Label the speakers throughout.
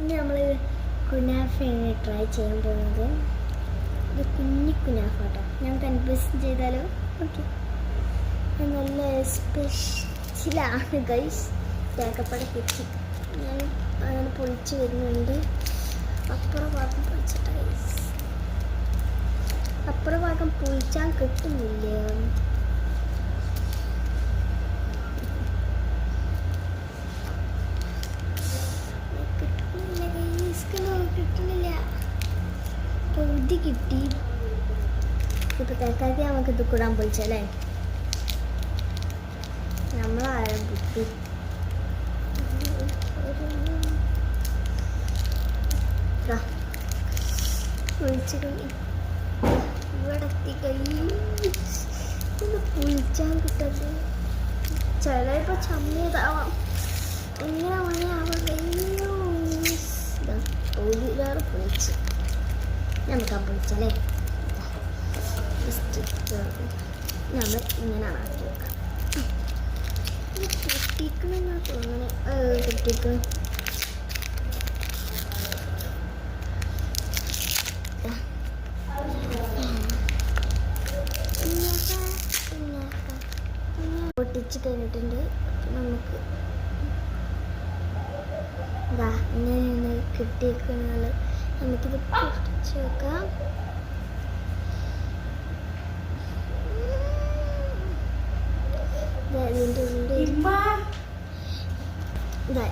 Speaker 1: ഇനി നമ്മൾ കുനാഫയാണ് ട്രൈ ചെയ്യാൻ പോകുന്നത്. ഇത് കുഞ്ഞി കുനാഫ കേട്ടോ. ഞാൻ കൺഫ്യൂഷൻ ചെയ്താലോ? ഓക്കെ, നല്ല സ്പെഷ്യലാണ് ഗൈസ്. തേക്കപ്പട കിട്ടി ഞാൻ അങ്ങനെ പൊളിച്ച് വരുന്നുണ്ട്. അപ്പുറം ഭാഗം പൊളിച്ചിട്ട ഗൈസ്, അപ്പുറം ഭാഗം പൊളിച്ചാൽ കിട്ടുന്നില്ല. കിട്ടുന്നില്ല, പൊതി കിട്ടി. ഇപ്പൊ തൽക്കാലത്ത് നമുക്ക് ഇത് കൂടാൻ പൊളിച്ചല്ലേ. നമ്മളാരും ബുദ്ധി പൊളിച്ച് ഇവിടെ എത്തി ഒന്ന് പൊളിച്ചാൻ കിട്ടത്. ചിലപ്പോ ചമ്മിയതാവാം, എങ്ങനെ മണിയാവാൻ കഴിയോ. ഒരിലാറ് പൊളിച്ച് നമുക്ക് ആ പൊളിച്ചല്ലേ. നമ്മൾ ഇങ്ങനെ ആക്കി വെക്കാം. കുട്ടിക്കണെന്നാ തോന്നണേ. കുട്ടിക്ക് പൊട്ടിച്ച് കഴിഞ്ഞിട്ടുണ്ട്. നമുക്ക് ഇങ്ങനെയാണ് കിട്ടിയേക്കുന്നത്. നമുക്കിത് പൊട്ടിച്ച് വെക്കാം. ഇതിൻ്റെ ഉള്ളിൽ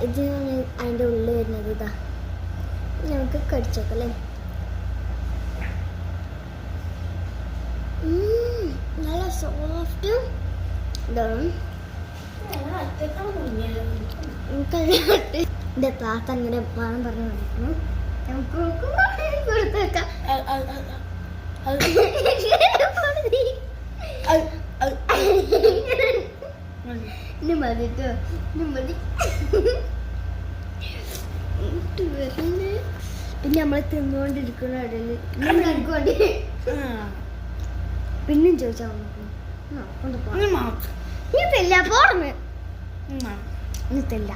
Speaker 1: ഇതാണ് അതിൻ്റെ ഉള്ളിൽ വരുന്നത്. ഇതാ നമുക്ക് കടിച്ചേക്കല്ലേ. നല്ല സോഫ്റ്റ് ഇതാണ്. എൻ്റെ താത്ത അങ്ങനെ വേണം പറഞ്ഞു പഠിക്കണം. നമുക്ക് കൊടുത്ത് വെക്കാം. ഇനി മതിട്ടോ, ഇനി മതി. പിന്നെ നമ്മൾ തിന്നുകൊണ്ടിരിക്കുന്ന ഇടയിൽ പിന്നെയും ചോദിച്ചാൽ ഇന്നില്ല പോർന്ന് ഇന്നില്ല.